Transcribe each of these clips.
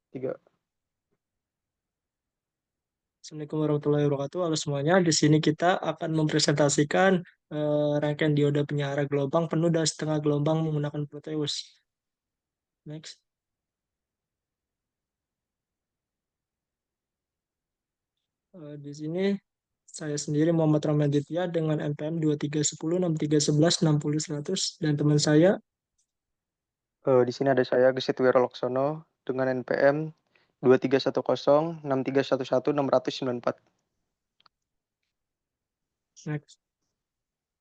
Tiga. Assalamualaikum warahmatullahi wabarakatuh. Halo semuanya. Di sini kita akan mempresentasikan rangkaian dioda penyara gelombang penuh dan setengah gelombang menggunakan Proteus. Next. Di sini saya sendiri Muhammad Ramaditya dengan NPM 2310, 6311, 60, 100 dan teman saya. Di sini ada saya Gesit Wiraloksono dengan NPM 2310 6311 694. Next.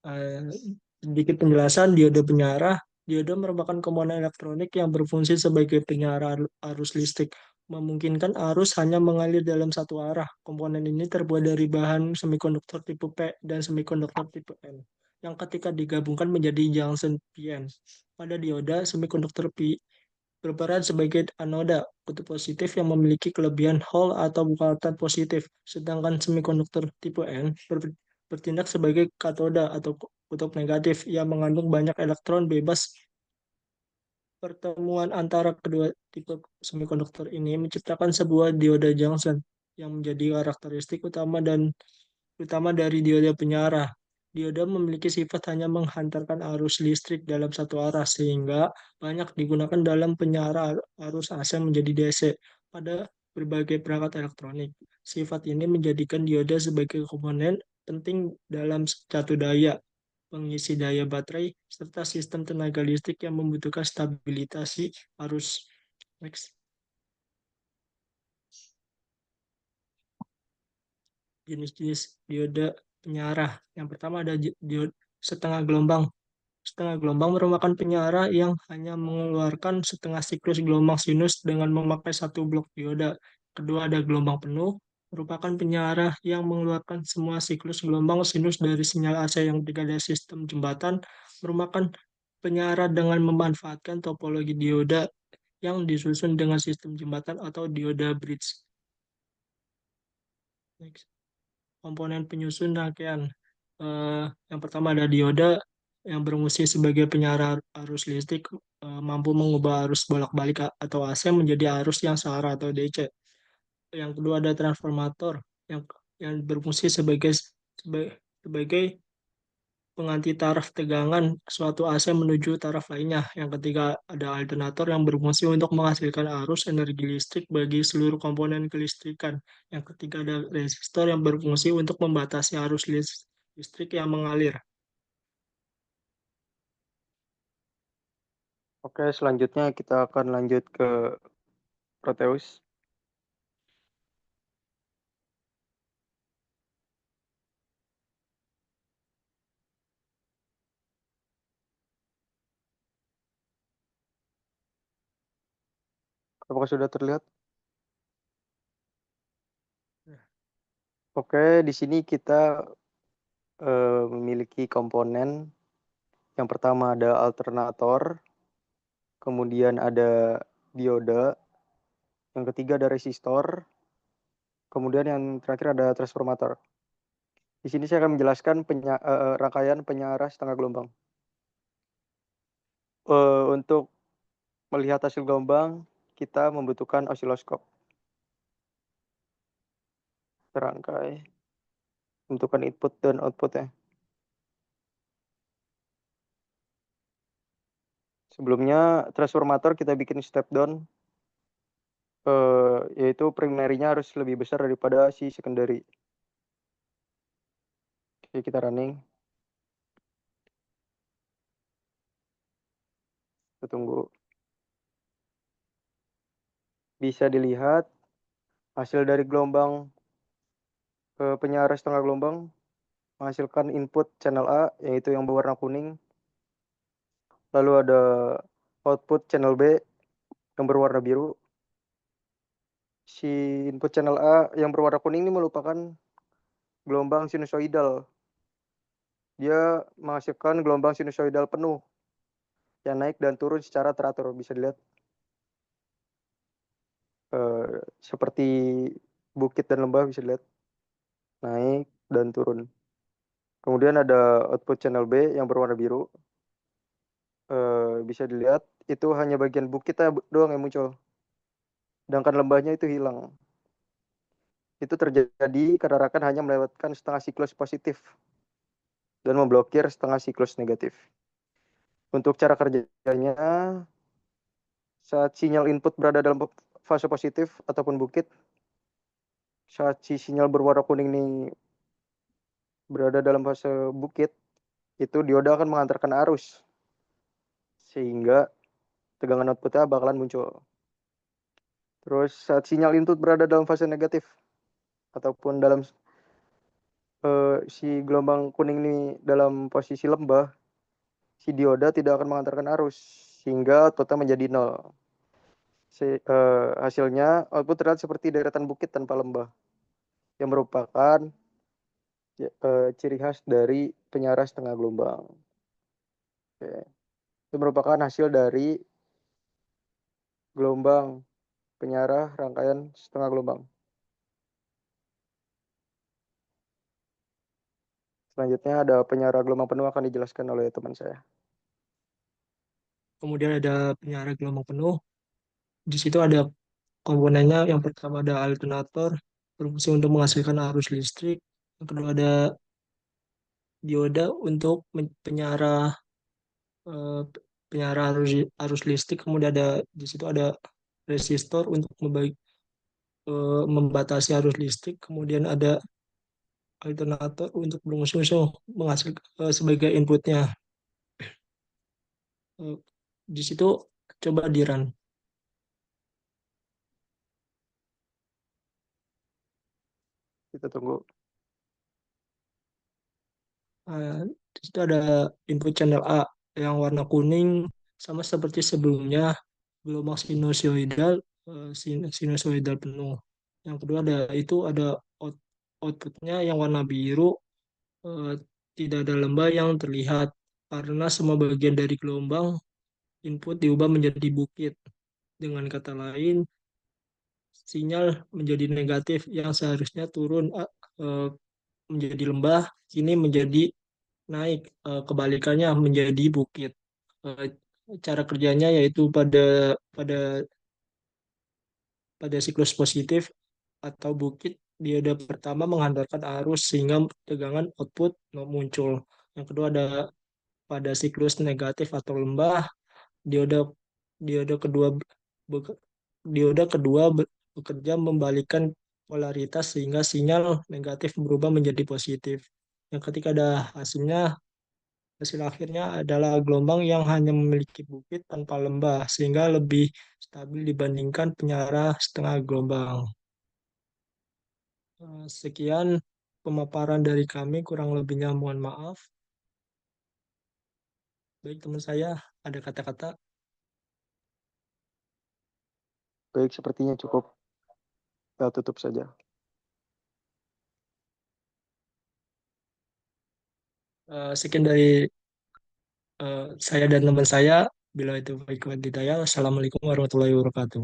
Eh, Sedikit penjelasan dioda penyarah. Dioda merupakan komponen elektronik yang berfungsi sebagai penyarah arus listrik, memungkinkan arus hanya mengalir dalam satu arah. Komponen ini terbuat dari bahan semikonduktor tipe P dan semikonduktor tipe N, yang ketika digabungkan menjadi junction PN. Pada dioda, semikonduktor P berperan sebagai anoda, kutub positif yang memiliki kelebihan Hall atau bukatan positif, sedangkan semikonduktor tipe N bertindak sebagai katoda atau kutub negatif yang mengandung banyak elektron bebas. Pertemuan antara kedua tipe semikonduktor ini menciptakan sebuah dioda junction yang menjadi karakteristik utama dari dioda penyarah. Dioda memiliki sifat hanya menghantarkan arus listrik dalam satu arah sehingga banyak digunakan dalam penyarah arus AC menjadi DC pada berbagai perangkat elektronik. Sifat ini menjadikan dioda sebagai komponen penting dalam satu daya, pengisi daya baterai, serta sistem tenaga listrik yang membutuhkan stabilisasi arus. Next. Jenis-jenis dioda penyarah. Yang pertama ada diode setengah gelombang. Setengah gelombang merupakan penyarah yang hanya mengeluarkan setengah siklus gelombang sinus dengan memakai satu blok dioda. Kedua ada gelombang penuh, merupakan penyarah yang mengeluarkan semua siklus gelombang sinus dari sinyal AC. Yang ketiga ada sistem jembatan, merupakan penyarah dengan memanfaatkan topologi dioda yang disusun dengan sistem jembatan atau dioda bridge. Next. Komponen penyusun rangkaian. Yang pertama ada dioda yang berfungsi sebagai penyarah arus listrik, mampu mengubah arus bolak-balik atau AC menjadi arus yang searah atau DC. Yang kedua ada transformator yang berfungsi sebagai pengganti taraf tegangan suatu AC menuju taraf lainnya. Yang ketiga ada alternator yang berfungsi untuk menghasilkan arus energi listrik bagi seluruh komponen kelistrikan. Yang ketiga ada resistor yang berfungsi untuk membatasi arus listrik yang mengalir. Oke, selanjutnya kita akan lanjut ke Proteus. Apakah sudah terlihat? Oke, di sini kita memiliki komponen. Yang pertama ada alternator, kemudian ada dioda, yang ketiga ada resistor, kemudian yang terakhir ada transformator. Di sini saya akan menjelaskan rangkaian penyarah setengah gelombang. Untuk melihat hasil gelombang, kita membutuhkan osiloskop. Serangkai, membutuhkan input dan outputnya. Sebelumnya, transformator kita bikin step down, yaitu primarinya harus lebih besar daripada si secondary. Oke, kita running. Kita tunggu. Bisa dilihat hasil dari gelombang penyarah setengah gelombang menghasilkan input channel A, yaitu yang berwarna kuning. Lalu ada output channel B yang berwarna biru. Si input channel A yang berwarna kuning ini merupakan gelombang sinusoidal. Dia menghasilkan gelombang sinusoidal penuh yang naik dan turun secara teratur. Bisa dilihat seperti bukit dan lembah, bisa dilihat naik dan turun. Kemudian ada output channel B yang berwarna biru. Bisa dilihat itu hanya bagian bukitnya doang yang muncul. sedangkan lembahnya itu hilang. Itu terjadi karena rakan hanya melewatkan setengah siklus positif dan memblokir setengah siklus negatif. Untuk cara kerjanya, saat sinyal input berada dalam fase positif ataupun bukit, saat si sinyal berwarna kuning ini berada dalam fase bukit, itu dioda akan mengantarkan arus, sehingga tegangan outputnya bakalan muncul. Terus saat sinyal input berada dalam fase negatif, ataupun dalam si gelombang kuning ini dalam posisi lembah, si dioda tidak akan mengantarkan arus, sehingga outputnya menjadi nol. Hasilnya output terlihat seperti deretan bukit tanpa lembah, yang merupakan ciri khas dari penyara setengah gelombang. Oke. Itu merupakan hasil dari gelombang penyara rangkaian setengah gelombang. Selanjutnya ada penyara gelombang penuh akan dijelaskan oleh teman saya. Kemudian ada penyara gelombang penuh. Di situ ada komponennya. Yang pertama ada alternator berfungsi untuk menghasilkan arus listrik. Yang kedua ada dioda untuk eh, penyara arus listrik. Kemudian ada di situ ada resistor untuk membatasi arus listrik. Kemudian ada alternator untuk berfungsi menghasilkan sebagai inputnya. Eh, di situ coba di run. Kita tunggu. Eh, di situ ada input channel A yang warna kuning sama seperti sebelumnya gelombang sinusoidal sinusoidal penuh. Yang kedua ada outputnya yang warna biru, eh, tidak ada lembah yang terlihat karena semua bagian dari gelombang input diubah menjadi bukit. Dengan kata lain, sinyal menjadi negatif yang seharusnya turun menjadi lembah, kini menjadi naik, kebalikannya menjadi bukit. Eh, Cara kerjanya yaitu pada pada siklus positif atau bukit, dioda pertama menghantarkan arus sehingga tegangan output muncul. Yang kedua ada pada siklus negatif atau lembah, dioda dioda kedua be- dioda kedua bekerja membalikkan polaritas sehingga sinyal negatif berubah menjadi positif. Yang ketika ada hasil akhirnya adalah gelombang yang hanya memiliki bukit tanpa lembah sehingga lebih stabil dibandingkan penyara setengah gelombang. Sekian pemaparan dari kami, kurang lebihnya mohon maaf. Baik teman saya, ada kata-kata. Baik, sepertinya cukup. Kita tutup saja. Sekian dari saya dan teman saya. Bila itu baik, Assalamualaikum warahmatullahi wabarakatuh.